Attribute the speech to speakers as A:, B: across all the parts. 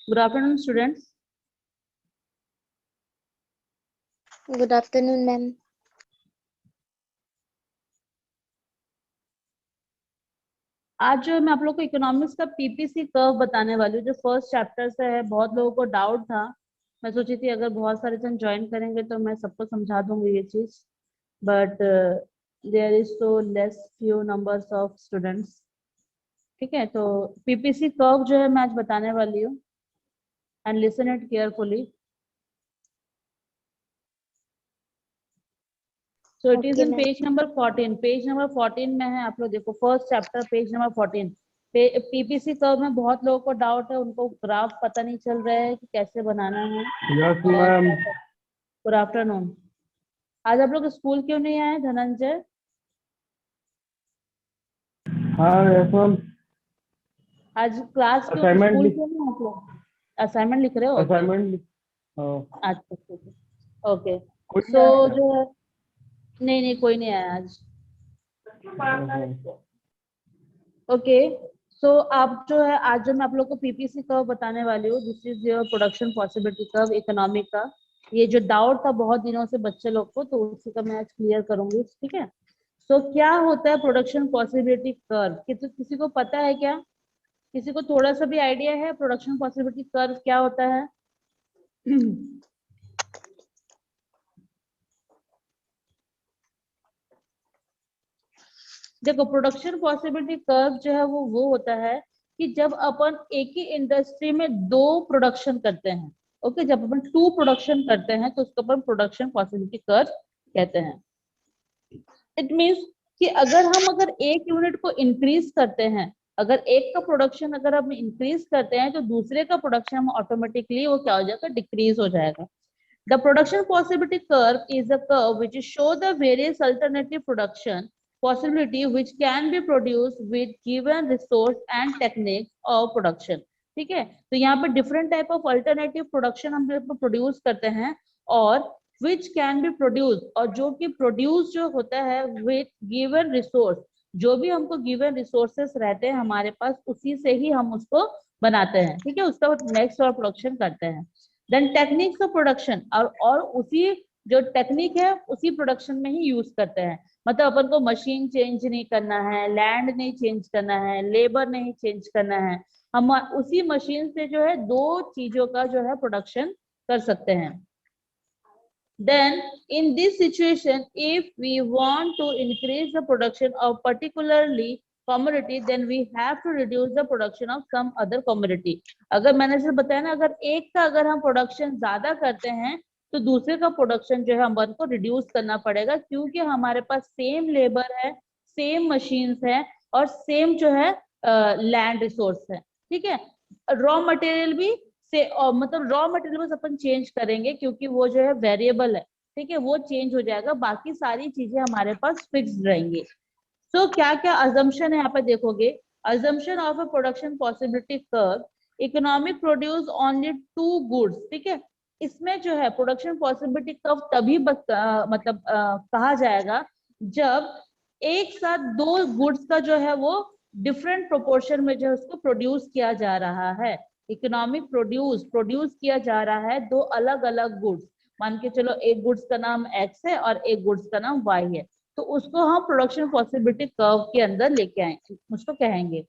A: Good afternoon, students.
B: Good afternoon, ma'am.
A: आज जो मैं आप लोग को इकोनॉमिक्स का पीपीसी कर्व बताने वाली हूँ, जो फर्स्ट चैप्टर से है। बहुत लोगों को डाउट था, मैं सोची थी अगर बहुत सारे जन ज्वाइन करेंगे तो मैं सबको समझा दूंगी ये चीज, but there is so less few numbers of students. ठीक है, तो पीपीसी कर्व जो है मैं आज बताने वाली हूँ, and listen it carefully. So it is
B: Okay,
A: in
B: ma'am.
A: Page number 14। Page number 14 में है, आप लोग देखो first chapter page number 14। PPC curve में बहुत लोगों को डाउट है, उनको ग्राफ पता नहीं चल रहा है कि कैसे बनाना है।
C: Yes ma'am.
A: Good afternoon. आज आप लोग स्कूल क्यों नहीं आए धनंजय?
C: हाँ यस मैम।
A: आज क्लास क्यों,
C: असाइनमेंट
A: स्कूल क्यों नहीं आप लोग? असाइनमेंट लिख रहे हो?
C: असाइनमेंट
A: अच्छा ठीक है, ओके।
C: कोई
A: सो
C: नहीं आया
A: जो है, नहीं कोई नहीं आया आज।
C: क्या?
A: ओके, सो आप जो है, आज जो मैं आप लोग को पीपीसी कर्व बताने वाली हूँ, this is your production possibility curve economic का। ये जो डाउट था बहुत दिनों से बच्चे लोग को, तो उसी का मैं आज क्लियर करूंगी। ठीक है, सो क्या होता है प्रोडक्शन पॉसिबिलिटी कर्व? किसी को पता है क्या? किसी को थोड़ा सा भी आइडिया है प्रोडक्शन पॉसिबिलिटी कर्व क्या होता है? देखो, प्रोडक्शन पॉसिबिलिटी कर्व जो है वो होता है कि जब अपन एक ही इंडस्ट्री में दो प्रोडक्शन करते हैं। ओके, जब अपन टू प्रोडक्शन करते हैं तो उसको अपन प्रोडक्शन पॉसिबिलिटी कर्व कहते हैं। इट मीन्स कि अगर एक यूनिट को इंक्रीज करते हैं, अगर एक का प्रोडक्शन अगर हम इंक्रीज करते हैं तो दूसरे का प्रोडक्शन ऑटोमेटिकली वो क्या हो जाएगा, डिक्रीज हो जाएगा। The production possibility curve is a curve which show the various alternative production possibility which can be produced with given resource and techniques of production। ठीक है, तो यहाँ पे different type of alternative production हम produce करते हैं, और which can be produced, और जो कि प्रोड्यूस जो होता है with given resource, जो भी हमको गिवन रिसोर्सेस रहते हैं हमारे पास, उसी से ही हम उसको बनाते हैं। ठीक है, उसका नेक्स्ट और प्रोडक्शन करते हैं। देन टेक्निक्स ऑफ प्रोडक्शन, और उसी जो टेक्निक है उसी प्रोडक्शन में ही यूज करते हैं। मतलब अपन को मशीन चेंज नहीं करना है, लैंड नहीं चेंज करना है, लेबर नहीं चेंज करना है, हम उसी मशीन से जो है दो चीजों का जो है प्रोडक्शन कर सकते हैं। Then in this situation, if we want to increase the production of particularly commodity, then we have to reduce the production of some other commodity। अगर मैंने जैसे बताया ना, अगर एक का अगर हम प्रोडक्शन ज्यादा करते हैं तो दूसरे का प्रोडक्शन जो है हम को रिड्यूस करना पड़ेगा, क्योंकि हमारे पास सेम लेबर है, सेम मशीन्स है, और सेम जो है लैंड रिसोर्स है। ठीक है, रॉ मटेरियल भी से मतलब रॉ मटेरियल बस अपन चेंज करेंगे, क्योंकि वो जो है वेरिएबल है। ठीक है, वो चेंज हो जाएगा, बाकी सारी चीजें हमारे पास फिक्स्ड रहेंगी। सो क्या क्या अजम्पशन है यहाँ पे देखोगे। Assumption of a production possibility curve, economic produce only two goods. ठीक है, इसमें जो है प्रोडक्शन पॉसिबिलिटी कर्व तभी कहा जाएगा जब एक साथ दो गुड्स का जो है वो डिफरेंट प्रोपोर्शन में जो है उसको प्रोड्यूस किया जा रहा है। इकोनॉमिक प्रोड्यूस किया जा रहा है दो अलग अलग गुड्स। मान के चलो एक गुड्स का नाम एक्स है और एक गुड्स का नाम वाई है, तो उसको हम प्रोडक्शन पॉसिबिलिटी कर्व के अंदर लेके आएंगे, उसको कहेंगे।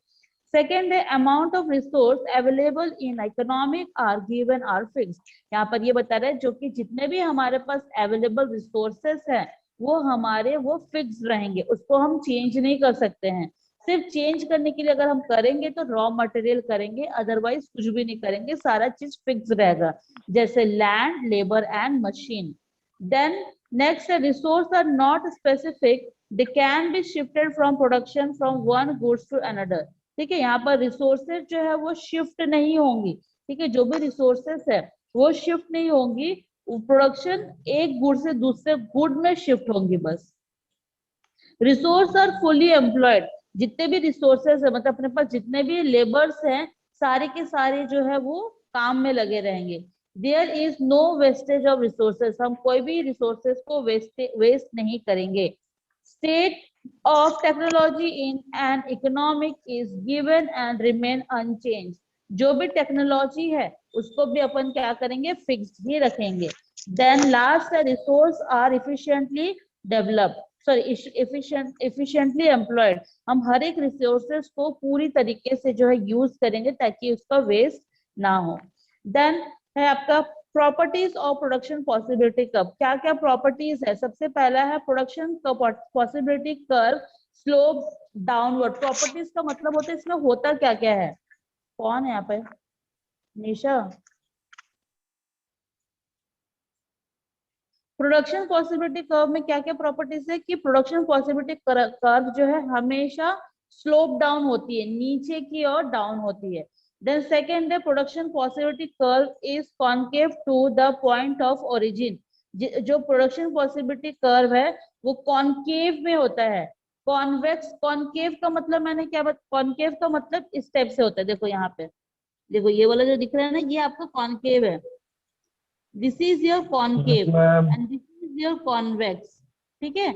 A: सेकेंड है amount of resource available in economic are given are fix. यहाँ पर ये बता रहे हैं जो कि जितने भी हमारे पास अवेलेबल रिसोर्सेस हैं वो हमारे वो फिक्स रहेंगे, उसको हम चेंज नहीं कर सकते हैं। सिर्फ चेंज करने के लिए अगर हम करेंगे तो रॉ मटेरियल करेंगे, अदरवाइज कुछ भी नहीं करेंगे, सारा चीज फिक्स रहेगा, जैसे land, labour and machine. Then next, resource are not specific, they can be shifted from production from one goods to another। ठीक है, यहाँ पर रिसोर्सेज जो है वो शिफ्ट नहीं होंगी। ठीक है, जो भी रिसोर्सेज है वो शिफ्ट नहीं होंगी, प्रोडक्शन एक गुड से दूसरे गुड में शिफ्ट होंगी बस। रिसोर्स आर फुली एम्प्लॉयड, जितने भी रिसोर्सेज है मतलब अपने पास जितने भी लेबर्स हैं सारे के सारे जो है वो काम में लगे रहेंगे। There is no wastage of resources, हम कोई भी रिसोर्सेज को वेस्ट नहीं करेंगे। State of technology in an economic is given and remain unchanged। जो भी टेक्नोलॉजी है उसको भी अपन क्या करेंगे, फिक्स्ड ही रखेंगे। देन लास्ट है resource are efficiently developed, sorry efficiently employed. हम हर एक रिसोर्सेस को पूरी तरीके से जो है यूज करेंगे ताकि उसका वेस्ट ना हो। देन है आपका प्रॉपर्टीज और प्रोडक्शन पॉसिबिलिटी कर्व। क्या क्या प्रॉपर्टीज है, सबसे पहला है production possibility curve slope downward. Properties का मतलब होता है इसमें होता क्या क्या है, कौन है यहाँ पे, निशा? प्रोडक्शन पॉसिबिलिटी कर्व में क्या क्या प्रॉपर्टीज है कि प्रोडक्शन पॉसिबिलिटी कर्व जो है हमेशा स्लोप डाउन होती है, नीचे की ओर डाउन होती है। देन सेकेंड है production possibility curve is concave to the point of origin. जो प्रोडक्शन पॉसिबिलिटी कर्व है वो कॉन्केव में होता है। कॉन्वेक्स, कॉन्केव का मतलब मैंने क्या बात, कॉन्केव का मतलब इस टाइप से होता है, देखो यहाँ पे, देखो ये वाला जो दिख रहा है ना, ये आपका कॉन्केव है, this is your
C: Yes,
A: concave
C: ma'am.
A: And this is your convex. ठीक है,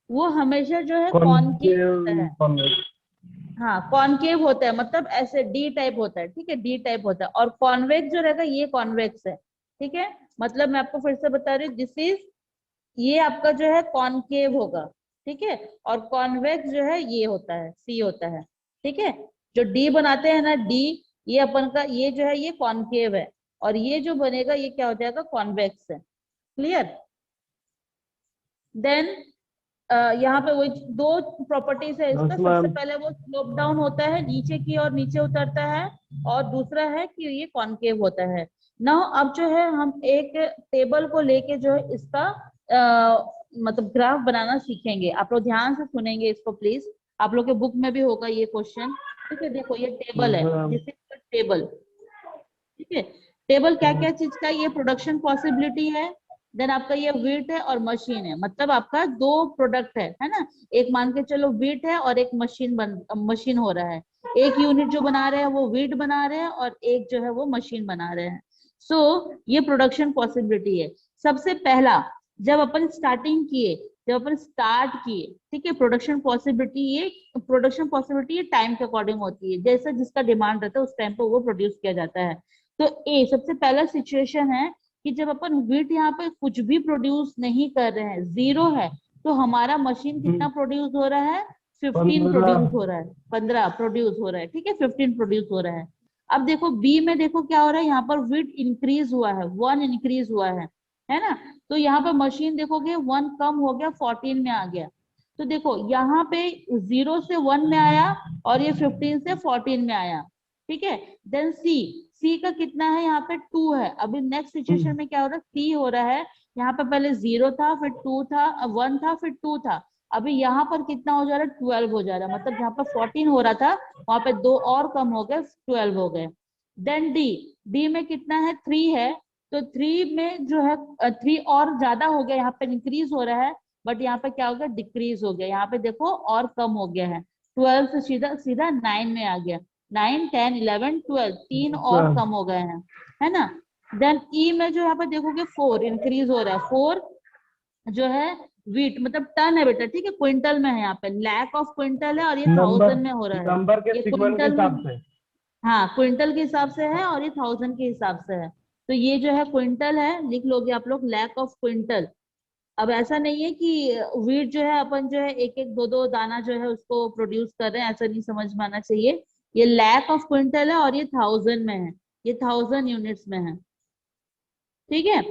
A: वो हमेशा जो है कॉन्केव होता है।
C: Concave convex.
A: हाँ कॉन्केव होता है, मतलब ऐसे डी टाइप होता है, ठीक है, डी टाइप होता है। और कॉन्वेक्स जो रहेगा ये कॉन्वेक्स है, ठीक है। मतलब मैं आपको फिर से बता रही हूँ, दिस इज, ये आपका जो है कॉन्केव होगा, ठीक है। और कॉन्वेक्स जो है ये होता है, सी होता है, ठीक है। जो डी बनाते हैं ना, डी, ये अपन का ये जो है ये कॉन्केव है, और ये जो बनेगा ये क्या हो जाएगा, कॉन्वेक्स है। क्लियर? देन यहाँ पे वही दो प्रॉपर्टीज है इसका।
C: Yes,
A: सबसे
C: ma'am.
A: पहले वो स्लोप डाउन होता है, नीचे की और नीचे उतरता है, और दूसरा है कि ये कॉन्केव होता है। नाउ अब जो है हम एक टेबल को लेके जो है इसका मतलब ग्राफ बनाना सीखेंगे। आप लोग ध्यान से सुनेंगे इसको प्लीज, आप लोग के बुक में भी होगा ये क्वेश्चन। ठीक है, देखो ये टेबल
C: Yes,
A: है,
C: ma'am.
A: दिस इज टेबल, ठीक है। टेबल क्या क्या चीज का, ये प्रोडक्शन पॉसिबिलिटी है, देन आपका ये वीट है और मशीन है। मतलब आपका दो प्रोडक्ट है ना। एक मान के चलो वीट है और एक मशीन हो रहा है। एक यूनिट जो बना रहे हैं वो वीट बना रहे हैं, और एक जो है वो मशीन बना रहे हैं। सो ये प्रोडक्शन पॉसिबिलिटी है। सबसे पहला जब अपन स्टार्टिंग किए, जब अपन स्टार्ट किए, ठीक है, प्रोडक्शन पॉसिबिलिटी, ये प्रोडक्शन पॉसिबिलिटी ये टाइम के अकॉर्डिंग होती है, जैसा जिसका डिमांड रहता है उस टाइम पे वो प्रोड्यूस किया जाता है। तो ए सबसे पहला सिचुएशन है कि जब अपन वीट यहाँ पे कुछ भी प्रोड्यूस नहीं कर रहे हैं, जीरो है, तो हमारा मशीन कितना प्रोड्यूस हो रहा है, 15 प्रोड्यूस
C: 15.
A: हो रहा है, 15 प्रोड्यूस हो रहा है, ठीक है, 15 प्रोड्यूस हो रहा है। अब देखो बी में, देखो क्या हो रहा है, यहाँ पर वीट इंक्रीज हुआ है, 1 इंक्रीज हुआ है ना। तो यहाँ पे मशीन देखोगे 1 कम हो गया, 14 में आ गया। तो देखो यहाँ पे 0 से 1 में आया, और ये 15 से 14 में आया, ठीक है। देन सी, सी का कितना है, यहाँ पे 2 है। अभी नेक्स्ट सिचुएशन में क्या हो रहा है, सी हो रहा है, यहाँ पे पहले 0 था, फिर 2 था, 1 था, फिर 2 था। अभी यहाँ पर कितना हो जा रहा है, 12 हो जा रहा है। मतलब जहाँ पर 14 हो रहा था वहां पे 2 और कम हो गए, 12 हो गए। देन डी, डी में कितना है, 3 है। तो 3 में जो है 3 और ज्यादा हो गया, यहाँ पे इंक्रीज हो रहा है, बट यहाँ पे क्या हो गया, डिक्रीज हो गया। यहाँ पे देखो और कम हो गया है, 12 से सीधा सीधा 9 में आ गया। 9, 10, 11, 12, 3 और
C: Ma'am.
A: कम हो गए हैं, है ना। देन ई में जो यहाँ पे देखोगे 4 इंक्रीज हो रहा है, 4 जो है वीट, मतलब टन है बेटा, ठीक है, क्विंटल में है, यहाँ पे लैक ऑफ क्विंटल है, और ये
C: नंबर,
A: 1000 में हो रहा है।
C: नंबर के
A: ये
C: सीक्वेंस के
A: क्विंटल में,
C: हिसाब से.
A: हाँ क्विंटल के हिसाब से है, और ये 1000 के हिसाब से है। तो ये जो है क्विंटल है, लिख लोगे आप लोग, लैक ऑफ क्विंटल। अब ऐसा नहीं है कि वीट जो है अपन जो है एक एक दो दो दाना जो है उसको प्रोड्यूस कर रहे हैं, ऐसा नहीं समझ में आना चाहिए। ये लैक ऑफ क्विंटल है, और ये 1000 में है, ये 1000 यूनिट्स में है, ठीक है।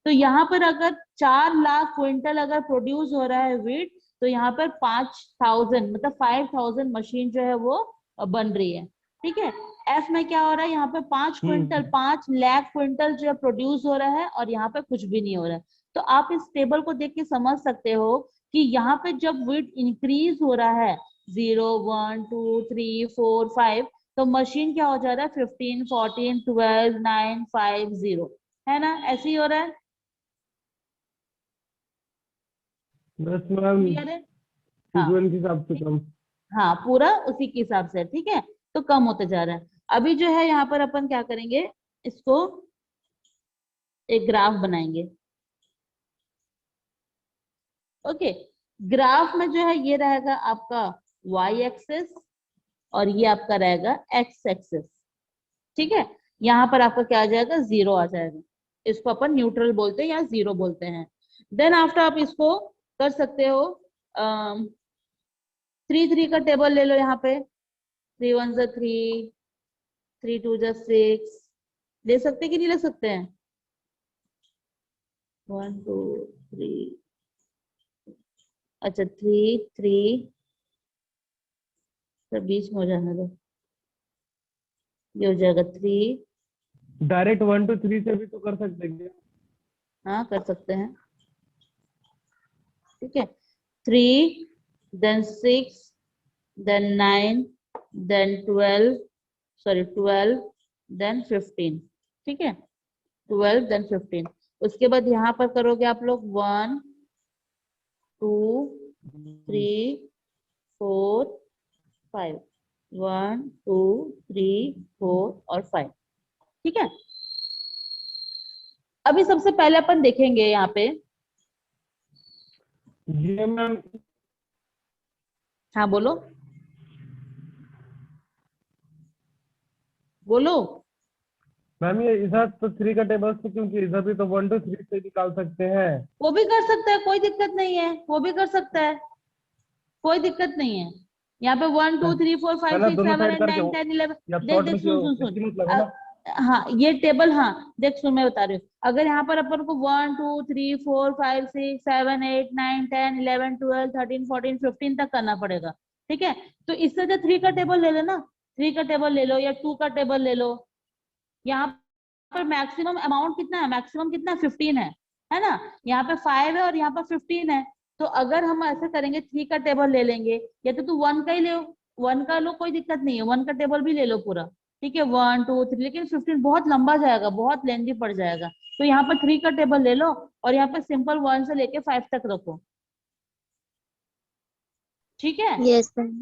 A: तो यहाँ पर अगर 4 लाख क्विंटल अगर प्रोड्यूस हो रहा है वीट, तो यहाँ पर 5000 मतलब 5000 मशीन जो है वो बन रही है, ठीक है। एफ में क्या हो रहा है, यहाँ पे 5 क्विंटल, 5 लाख क्विंटल जो है प्रोड्यूस हो रहा है, और यहाँ पे कुछ भी नहीं हो रहा है। तो आप इस टेबल को देख के समझ सकते हो कि यहाँ पे जब वीट इंक्रीज हो रहा है 0, 1, 2, 3, 4, 5, तो मशीन क्या हो जा रहा है, 15, 14, 12, 9, 5, 0, है ना, ऐसे ही हो रहा है।
C: Yes, ma'am.
A: क्लियर है? हाँ,
C: सीक्वेंस के हिसाब से कम.
A: हाँ पूरा उसी के हिसाब से, ठीक है। तो कम होते जा रहा है। अभी जो है यहाँ पर अपन क्या करेंगे, इसको एक ग्राफ बनाएंगे, ओके। ग्राफ में जो है ये रहेगा आपका y एक्सेस, और ये आपका रहेगा x एक्सेस, ठीक है, यहाँ पर आपका क्या आ जाएगा, 0 आ जाएगा। इसको अपन न्यूट्रल बोलते हैं या 0 बोलते हैं। देन आफ्टर आप इसको कर सकते हो 3 का टेबल ले लो यहाँ पे। 3 1 3, 3 2 6, ले सकते हैं कि नहीं ले सकते हैं? 1 2 3, अच्छा 3 3, तो बीच में हो जाने दो, ये हो जाएगा 3।
C: डायरेक्ट 1 to 3 से भी तो कर सकते हैं क्या?
A: हाँ कर सकते हैं, ठीक है। 3 then 6 then 9 then 12 then 15, ठीक है, 12 then 15। उसके बाद यहाँ पर करोगे आप लोग 1 2 3 4 5, 1 2 3 4 और 5, ठीक है। अभी सबसे पहले अपन देखेंगे यहाँ पे,
C: ये मैम
A: हाँ बोलो बोलो।
C: मैम ये इधर तो 3 का टेबल से, क्योंकि इधर भी तो 1 to 3 से निकाल सकते हैं।
A: वो भी कर सकता है, कोई दिक्कत नहीं है, वो भी कर सकता है, कोई दिक्कत नहीं है। यहाँ पे 1 2 3 4 5
C: पहले
A: 6
C: दोनों
A: 7
C: साइड
A: 8
C: करके
A: 9 10 11।
C: या
A: देख
C: शॉर्ट
A: देख
C: में
A: सुन
C: क्यों,
A: सुन सुन,
C: इसकी मतलब है ना।
A: हाँ ये टेबल, हाँ देख सुन मैं बता रही हूँ। अगर यहाँ पर अपन को 1 2 3 4 5 6 7 8 9 10 11 12 13 14 15 तक करना पड़ेगा, ठीक है। तो इससे जो 3 का टेबल ले लो ना, 3 का टेबल ले लो या 2 का टेबल ले लो। यहाँ पर मैक्सिमम अमाउंट कितना है, मैक्सिमम कितना 15 है ना। यहाँ पे 5 है और यहाँ पर 15 है। तो अगर हम ऐसे करेंगे 3 का टेबल ले लेंगे, या तो तू 1 का ही ले, 1 का लो कोई दिक्कत नहीं है, 1 का टेबल भी ले लो पूरा, ठीक है 1 2 3। लेकिन 15 बहुत लंबा जाएगा, बहुत लेंदी पड़ जाएगा। तो यहाँ पर 3 का टेबल ले लो और यहाँ पर सिंपल 1 से लेके 5 तक रखो, ठीक है।
B: Yes, ma'am.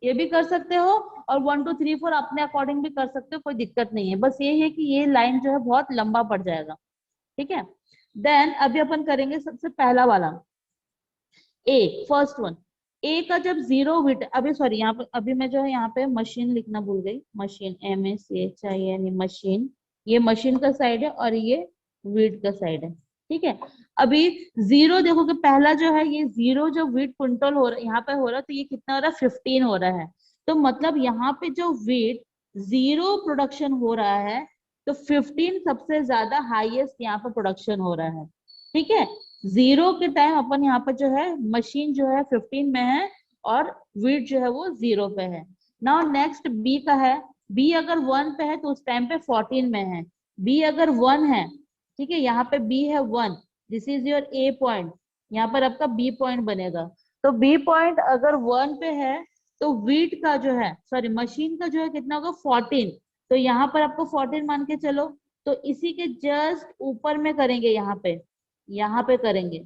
A: ये भी कर सकते हो और 1 2 3 4 अपने अकॉर्डिंग भी कर सकते हो, कोई दिक्कत नहीं है। बस ये है कि ये लाइन जो है बहुत लंबा पड़ जाएगा, ठीक है। देन अभी अपन करेंगे सबसे पहला वाला, ए फर्स्ट वन। ए का जब 0 विट, अभी सॉरी यहाँ पे अभी मैं जो है यहाँ पे मशीन लिखना भूल गई, मशीन MACHIN मशीन, ये मशीन का साइड है और ये विट का साइड है, ठीक है। अभी 0 देखो कि पहला जो है ये 0 जो विट क्विंटल हो रहा है यहाँ पे हो रहा है, तो ये कितना हो रहा है 15 हो रहा है। तो मतलब यहाँ पे जो विट 0 प्रोडक्शन हो रहा है, तो 15 सबसे ज्यादा हाईएस्ट यहाँ पे प्रोडक्शन हो रहा है, ठीक है। 0 के टाइम अपन यहाँ पर जो है मशीन जो है 15 में है और वेट जो है वो 0 पे है। नाउ नेक्स्ट बी का है, बी अगर 1 पे है तो उस टाइम पे 14 में है। बी अगर 1 है, ठीक है, यहाँ पे बी है 1, this is your A point, यहाँ पर आपका बी पॉइंट बनेगा। तो बी पॉइंट अगर 1 पे है तो वीट का जो है सॉरी मशीन का जो है कितना होगा 14। तो यहाँ पर आपको 14 मान के चलो, तो इसी के जस्ट ऊपर में करेंगे, यहाँ पे करेंगे,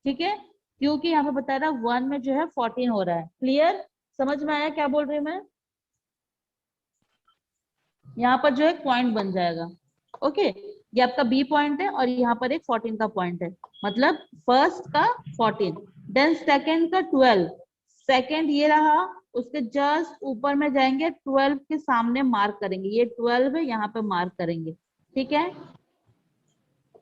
A: ठीक है, क्योंकि यहाँ पे बता रहा 1 में जो है 14 हो रहा है। क्लियर, समझ में आया क्या बोल रही हूँ मैं? यहाँ पर जो है पॉइंट बन जाएगा, ओके। ये आपका बी पॉइंट है और यहाँ पर एक 14 का पॉइंट है, मतलब फर्स्ट का 14, देन सेकंड का 12, सेकंड ये रहा, उसके जस्ट ऊपर में जाएंगे 12 के सामने मार्क करेंगे, ये 12 है यहाँ पे मार्क करेंगे, ठीक है।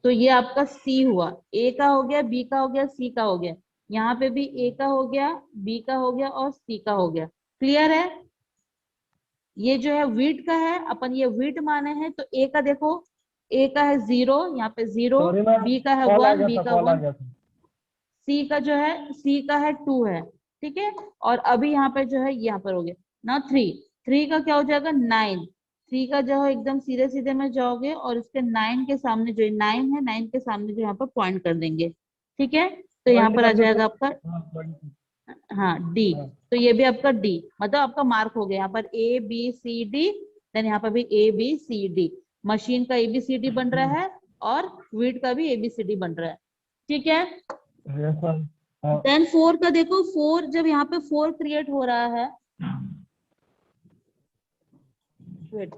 A: तो ये आपका सी हुआ, ए का हो गया, बी का हो गया, सी का हो गया, यहाँ पे भी ए का हो गया, बी का हो गया और सी का हो गया। क्लियर है? ये जो है वीट का है, अपन ये वीट माने हैं, तो ए का देखो, ए का है 0, यहाँ पे 0,
C: सॉरी मैम,
A: बी का है
C: कॉल आ
A: 1,
C: गया
A: बी
C: था,
A: का
C: कॉल आ
A: 1,
C: गया था।
A: सी का जो है सी का है 2 है, ठीक है। और अभी यहाँ पे जो है यहाँ पर हो गया ना 3 का क्या हो जाएगा 9, 3 का जो है एकदम सीधे सीधे में जाओगे और उसके 9 के सामने जो 9 है 9 के सामने जो यहाँ पर पॉइंट कर देंगे, ठीक है। तो यहाँ
C: पॉइंट
A: पर आ
C: कर दो
A: जाएगा
C: तो।
A: आपका
C: हाँ, पॉइंट।
A: हाँ डी।
C: हाँ।
A: तो ये भी आपका डी, मतलब आपका मार्क हो गया यहाँ पर A B C D, then यहाँ पर भी A B C D, machine का ABCD बन रहा है और वीट का भी ABCD बन रहा है, ठीक है।
C: Yes ma'am. हाँ।
A: देन 4 का देखो, 4 जब यहाँ पे 4 क्रिएट हो रहा है, wait,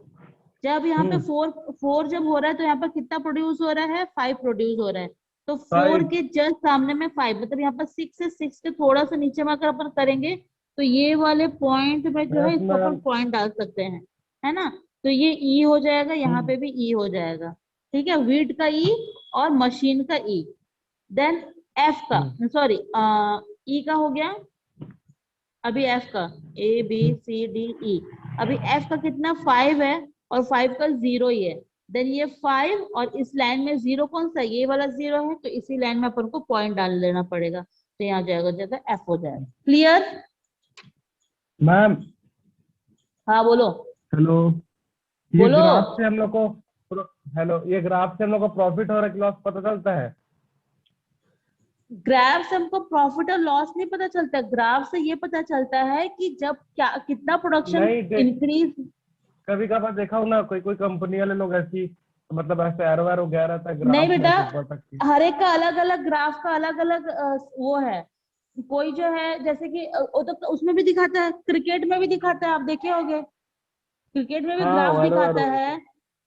A: जब यहाँ पे 4 जब हो रहा है तो यहाँ पर कितना प्रोड्यूस हो रहा है 5 प्रोड्यूस हो रहा है। तो 4 के जस्ट सामने में 5, मतलब यहाँ पर 6 है, 6 के थोड़ा सा नीचे में अगर अपन करेंगे तो ये वाले पॉइंट में जो है
C: यस
A: इसको अपन
C: मैम।
A: पॉइंट डाल सकते हैं, है ना। तो ये ई हो जाएगा, यहाँ पे भी ई हो जाएगा, ठीक है, वीट का ई और मशीन का ई। देन एफ का, सॉरी ई का हो गया, अभी एफ का ए बी सी डी ई, अभी एफ का कितना 5 है और 5 का 0 ही है। देन ये 5 और इस लाइन में 0 कौन सा, ये वाला 0 है, तो इसी लाइन में अपन को पॉइंट डाल देना पड़ेगा, तो यहाँ जाएगा जैसा एफ हो जाएगा। क्लियर?
C: मैम
A: हाँ बोलो।
C: हेलो, ये
A: बोलो।
C: ग्राफ से हम लोग को हेलो, ये ग्राफ से हम लोग को प्रॉफिट और लॉस पता चलता है?
A: ग्राफ से हमको प्रॉफिट और लॉस नहीं पता चलता, ग्राफ से ये पता चलता है कि जब क्या कितना प्रोडक्शन
C: नहीं,
A: इंक्रीज।
C: कभी कभार देखा हूँ ना, कोई कोई कंपनी वाले लोग ऐसी मतलब ऐसे एरो वैरो गया रहता है
A: नहीं
C: ग्राफ में
A: बेटा,
C: ऐसे ऊपर तक की।
A: हर एक का अलग अलग ग्राफ का अलग अलग वो है। कोई जो है जैसे कि वो तो उसमें भी दिखाता है, क्रिकेट में भी दिखाता है, आप देखे होंगे क्रिकेट में भी
C: हाँ,
A: ग्राफ
C: एरो
A: दिखाता
C: वैरो।
A: है।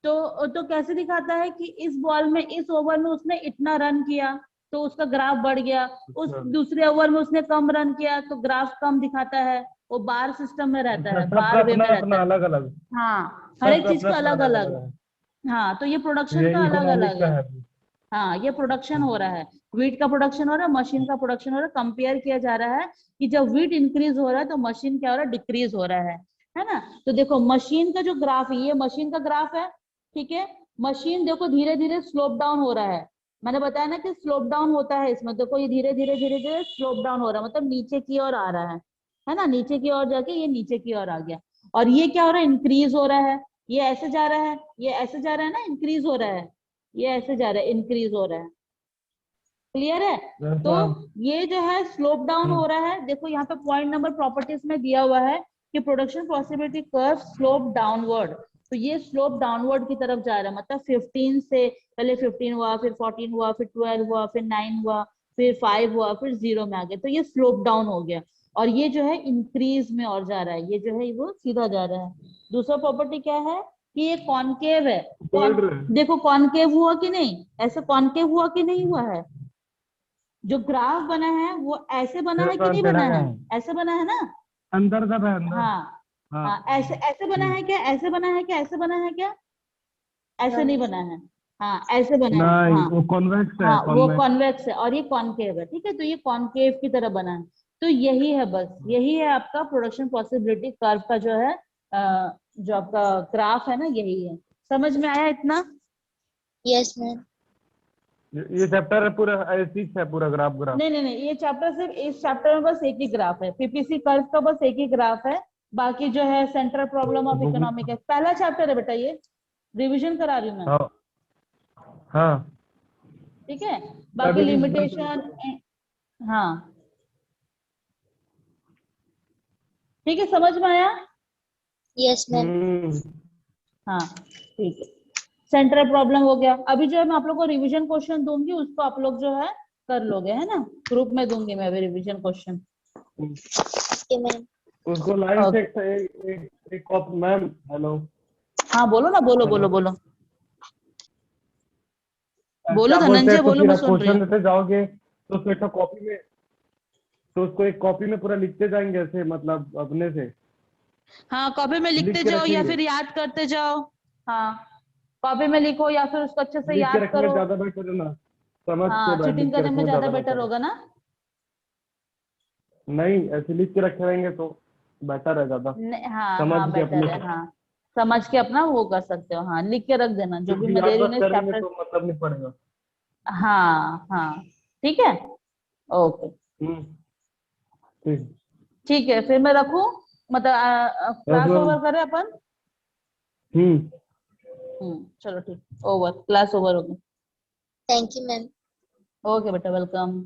A: तो कैसे दिखाता है कि इस बॉल में इस ओवर में उसने इतना रन किया तो उसका ग्राफ बढ़ गया, उस दूसरे ओवर में उसने कम रन किया तो ग्राफ कम दिखाता है। वो बार सिस्टम में रहता
C: अच्छा,
A: है,
C: सबका
A: बार वे
C: अपना
A: में रहता
C: अपना
A: है।
C: अलग अलग,
A: हाँ, हर एक
C: सबका
A: चीज
C: अपना
A: का
C: अपना
A: अलग
C: अलग
A: अलग।
C: अलग है।
A: हाँ, तो ये प्रोडक्शन
C: ये
A: का अलग
C: इकोनॉमिक
A: अलग
C: का
A: है।
C: है।
A: हाँ, ये प्रोडक्शन हो रहा है, वीट का प्रोडक्शन हो रहा है, मशीन का प्रोडक्शन हो रहा है, कंपेयर किया जा रहा है कि जब वीट इंक्रीज हो रहा है तो मशीन क्या हो रहा है, डिक्रीज हो रहा है ना। तो देखो मशीन का जो ग्राफ है, ये मशीन का ग्राफ है, ठीक है। मशीन देखो धीरे धीरे स्लोप डाउन हो रहा है, मैंने बताया ना कि स्लोप डाउन होता है इसमें, देखो ये धीरे धीरे धीरे धीरे स्लोप डाउन हो रहा है, मतलब नीचे की ओर आ रहा है ना, नीचे की ओर जाके ये नीचे की ओर आ गया। और ये क्या हो रहा है, इंक्रीज हो रहा है, ये ऐसे जा रहा है, ये ऐसे जा रहा है ना, इंक्रीज हो रहा है, ये ऐसे जा रहा है, इंक्रीज हो रहा है। क्लियर है? तो
C: जैसा
A: ये जो है स्लोप डाउन हो रहा है, देखो यहाँ पे पॉइंट नंबर प्रॉपर्टीज में दिया हुआ है कि production possibility curve slope downward, तो ये स्लोप डाउनवर्ड की तरफ जा रहा है, मतलब 15 से पहले 15 हुआ, फिर 14 हुआ, फिर 12 हुआ, फिर 9 हुआ, फिर 5 हुआ, फिर 0 में आ गया, तो ये स्लोप डाउन हो गया। और ये जो है इंक्रीज में और जा रहा है, ये जो है वो सीधा जा रहा है। दूसरा प्रॉपर्टी क्या है कि ये कॉनकेव है।
C: बोल रहे
A: देखो कॉनकेव हुआ कि नहीं, ऐसे कॉनकेव हुआ कि नहीं हुआ है, जो ग्राफ बना है वो ऐसे बना है कि नहीं बना है, ऐसे बना है ना।
C: अंदर सब है अंदर।
A: हाँ
C: हाँ।
A: हाँ, ऐसे ऐसे बना है क्या, ऐसे बना है क्या, ऐसे बना है क्या, ऐसे नहीं बना है। हाँ ऐसे बना है,
C: नहीं,
A: हाँ
C: वो कॉन्वेक्स है,
A: हाँ, वो
C: कॉन्वेक्स।
A: कॉन्वेक्स है और ये कॉनकेव है, ठीक है, तो ये कॉनकेव की तरह बना है। तो यही है, बस यही है आपका प्रोडक्शन पॉसिबिलिटी कर्व का जो है जो आपका ग्राफ है ना, यही है। समझ में आया इतना?
B: Yes, ma'am.
C: ये चैप्टर है पूरा ऐसी है, पूरा ग्राफ ग्राफ।
A: नहीं नहीं नहीं, ये चैप्टर सिर्फ इस चैप्टर में बस एक ही ग्राफ है, पीपीसी कर्व का बस एक ही ग्राफ है। बाकी जो है सेंट्रल प्रॉब्लम ऑफ इकोनॉमिक है, पहला चैप्टर है बेटा, ये रिवीजन करा रही हूँ मैं,
C: हाँ हाँ,
A: ठीक है। बाकी
C: अभी
A: लिमिटेशन, हाँ ठीक है, समझ में आया?
B: Yes, ma'am.
A: हाँ ठीक है, सेंट्रल प्रॉब्लम हो गया। अभी जो है मैं आप लोग को रिवीजन क्वेश्चन दूंगी, उसको आप लोग जो है कर लोगे, है ना, ग्रुप में दूंगी मैं अभी रिवीजन क्वेश्चन।
B: Okay, ma'am.
C: उसको लाइन से
A: ओके,
C: एक कॉपी। Ma'am hello.
A: हाँ बोलो ना, बोलो
C: हेलो,
A: बोलो बोलो बोलो
C: क्या बोलते
A: धनंजय,
C: हैं, तो
A: बोलो,
C: फिर
A: मैं
C: आप
A: सुन रही
C: क्वेश्चन
A: हूँ।
C: देते जाओगे तो फिर तो कॉपी में, तो उसको एक कॉपी में पूरा लिखते जाएंगे ऐसे, मतलब अपने से
A: हाँ, कॉपी में लिखते
C: लिख के
A: जाओ या
C: रखेंगे।
A: फिर याद करते जाओ। हाँ, कॉपी में लिखो या फिर उसको अच्छे से
C: लिख के
A: याद
C: रखेंगे
A: करो।
C: ज्यादा बेटर है ना, समझ के
A: हाँ,
C: बैठ लिख
A: चीटिंग
C: के
A: करने में
C: रखेंगे
A: ज्यादा
C: ज्यादा
A: बेटर
C: बेटर है।
A: होगा ना।
C: नहीं, ऐसे लिख के रखे रहेंगे तो बेटर है ज्यादा,
A: हाँ
C: समझ
A: हाँ,
C: के
A: बेटर
C: अपने
A: है,
C: से।
A: हाँ समझ के अपना वो कर सकते हो, हाँ लिख के रख देना जो भी
C: क्योंकि
A: मैं दे
C: याद
A: रही हूँ
C: बस
A: ना इस
C: करेंगे
A: चैप्टर।
C: तो मतलब नहीं पड़ेगा।
A: हाँ हाँ, ठीक है, ओके,
C: हम्म, ठीक।
A: ठीक है, फिर मैं रखूँ, मतलब
C: बस
A: क्लास
C: मैम।
A: ओवर करें अपन।
C: हम्म।
A: चलो ठीक, ओवर, क्लास ओवर होगी।
B: Thank you, ma'am.
A: ओके बेटा, वेलकम।